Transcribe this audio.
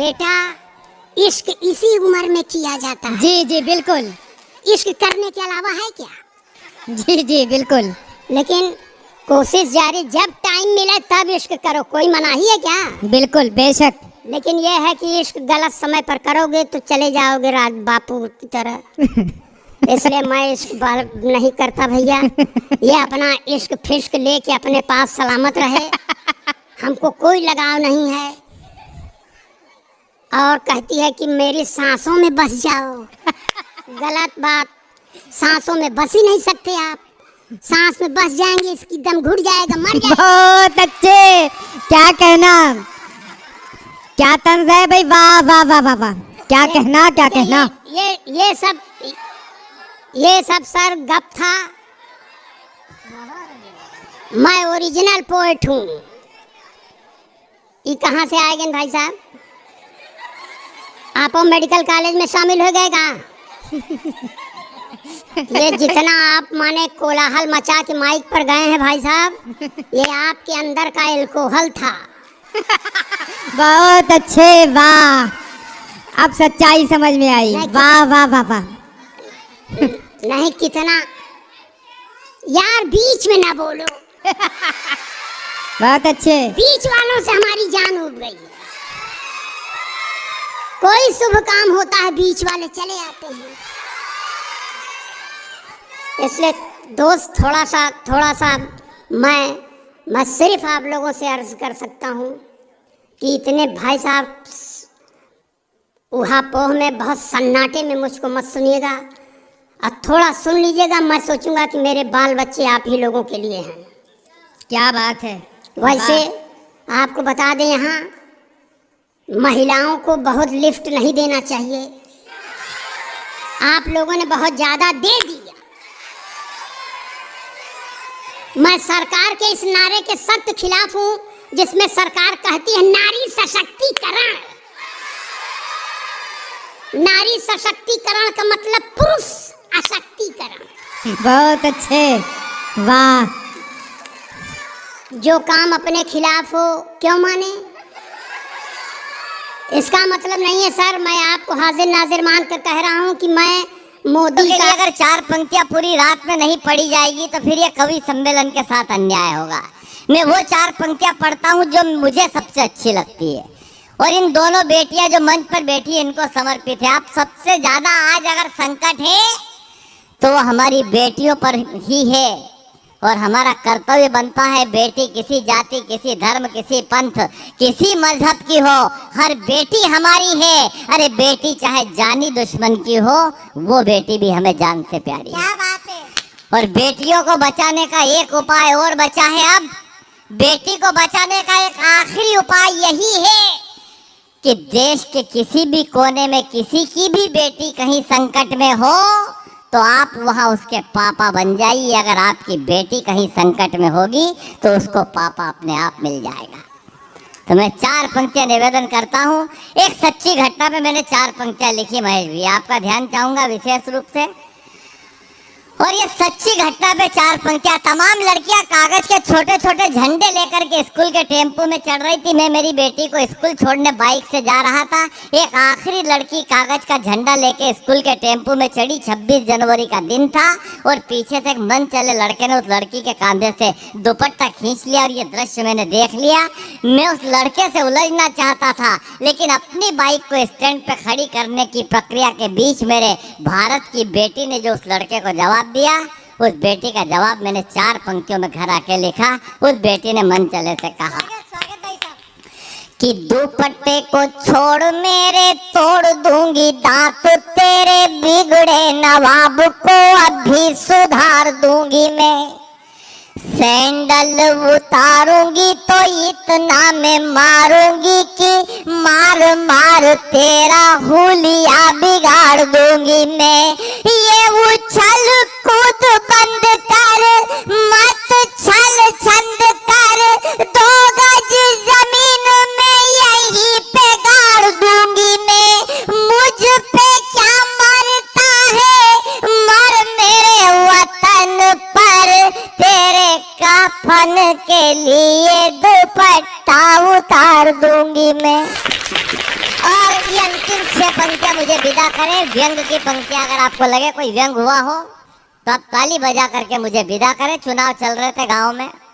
बेटा इश्क इसी उम्र में किया जाता है। जी जी बिल्कुल। इश्क करने के अलावा है क्या? जी जी बिल्कुल। लेकिन कोशिश जारी, जब टाइम मिले तब इश्क करो, कोई मनाही है क्या? बिल्कुल बेशक। लेकिन यह है कि इश्क गलत समय पर करोगे तो चले जाओगे राज बापू की तरह। इसलिए मैं इश्क नहीं करता भैया। ये अपना इश्क फिश्क लेके अपने पास सलामत रहे, हमको कोई लगाव नहीं है। और कहती है कि मेरी सांसों में बस जाओ। गलत बात, सांसों में बस ही नहीं सकते आप। सांस में बस जाएंगे इसकी दम घुट जाएगा, मर जाएगा। बहुत अच्छे, क्या कहना, क्या तंज है भाई, वाह वाह वाह वाह वाह, क्या कहना क्या कहना। ये सब सर गप था। मैं ओरिजिनल पोएट हूँ। ये कहाँ से आए गए भाई साहब? आप मेडिकल कॉलेज में शामिल हो गए का? ये जितना आप माने कोलाहल मचा के माइक पर गए हैं भाई साहब, ये आपके अंदर का एल्कोहल था। बहुत अच्छे, वाह, अब सच्चाई समझ में आई, वाह वाह वाह वाह। नहीं कितना यार, बीच में ना बोलो। बहुत अच्छे। बीच वालों से हमारी जान उब गई है। कोई शुभ काम होता है बीच वाले चले आते हैं। इसलिए दोस्त थोड़ा सा मैं सिर्फ आप लोगों से अर्ज कर सकता हूँ कि इतने भाई साहब उहा पोह में बहुत सन्नाटे में मुझको मत सुनिएगा, और थोड़ा सुन लीजिएगा। मैं सोचूंगा कि मेरे बाल बच्चे आप ही लोगों के लिए हैं। क्या बात है। वैसे आपको बता दें, यहाँ महिलाओं को बहुत लिफ्ट नहीं देना चाहिए। आप लोगों ने बहुत ज़्यादा दे दिया। मैं सरकार के इस नारे के सख्त खिलाफ हूँ जिसमें सरकार कहती है नारी सशक्तिकरण। नारी सशक्तिकरण का मतलब पुरुष अशक्तिकरण। बहुत अच्छे, वाह। जो काम अपने खिलाफ हो क्यों माने? इसका मतलब नहीं है सर, मैं आपको हाजिर नाजिर मानकर कह रहा हूँ कि मैं मोदी का अगर 4 पंक्तियां पूरी रात में नहीं पढ़ी जाएगी तो फिर ये कवि सम्मेलन के साथ अन्याय होगा। मैं वो 4 पंक्तियां पढ़ता हूँ जो मुझे सबसे अच्छी लगती है, और इन दोनों बेटियां जो मंच पर बैठी है इनको समर्पित है। आप सबसे ज्यादा आज अगर संकट है तो वो हमारी बेटियों पर ही है, और हमारा कर्तव्य बनता है बेटी किसी जाति, किसी धर्म, किसी पंथ, किसी मजहब की हो, हर बेटी हमारी है। अरे बेटी चाहे जानी दुश्मन की हो, वो बेटी भी हमें जान से प्यारी है। क्या बात है। और बेटियों को बचाने का एक उपाय और बचा है। अब बेटी को बचाने का एक आखिरी उपाय यही है कि देश के किसी भी कोने में किसी की भी बेटी कहीं संकट में हो तो आप वहाँ उसके पापा बन जाइए। अगर आपकी बेटी कहीं संकट में होगी तो उसको पापा अपने आप मिल जाएगा। तो मैं 4 पंक्तियाँ निवेदन करता हूँ। एक सच्ची घटना पे मैंने 4 पंक्तियाँ लिखी महेश जी, आपका ध्यान चाहूँगा विशेष रूप से। और ये सच्ची घटना पे 4 पंक्तियाँ। तमाम लड़कियां कागज के छोटे छोटे झंडे लेकर के स्कूल के टेम्पो में चढ़ रही थी। मैं मेरी बेटी को स्कूल छोड़ने बाइक से जा रहा था। एक आखिरी लड़की कागज का झंडा लेके स्कूल के टेम्पो में चढ़ी। 26 जनवरी का दिन था और पीछे से एक मन चले लड़के ने उस लड़की के कंधे से दुपट्टा खींच लिया, और ये दृश्य मैंने देख लिया। मैं उस लड़के से उलझना चाहता था, लेकिन अपनी बाइक को स्टैंड पे खड़ी करने की प्रक्रिया के बीच मेरे भारत की बेटी ने जो उस लड़के को जवाब दिया, उस बेटी का जवाब मैंने 4 पंक्तियों में घर आके लिखा। उस बेटी ने मन चले से कहा कि दुपट्टे को छोड़ मेरे, तोड़ दूंगी दांत तेरे, बिगड़े नवाब को अभी सुधार दूंगी मैं। सैंडल उतारूंगी तो इतना मैं मारूंगी कि मार मार तेरा हुलिया बिगाड़ दूंगी मैं। ये उछल कूद बंद कर, मत छल छंद कर, 2 गज जमीन में यहीं पे गाड़ दूंगी मैं। मुझ पे क्या मरता है, मर मेरे वतन पर, तेरे कफन के लिए दुपट्टा उतार दूंगी मैं। ये पंक्तियां मुझे विदा करें। व्यंग की पंक्तियां अगर आपको लगे कोई व्यंग हुआ हो तो आप ताली बजा करके मुझे विदा करें। चुनाव चल रहे थे गांव में।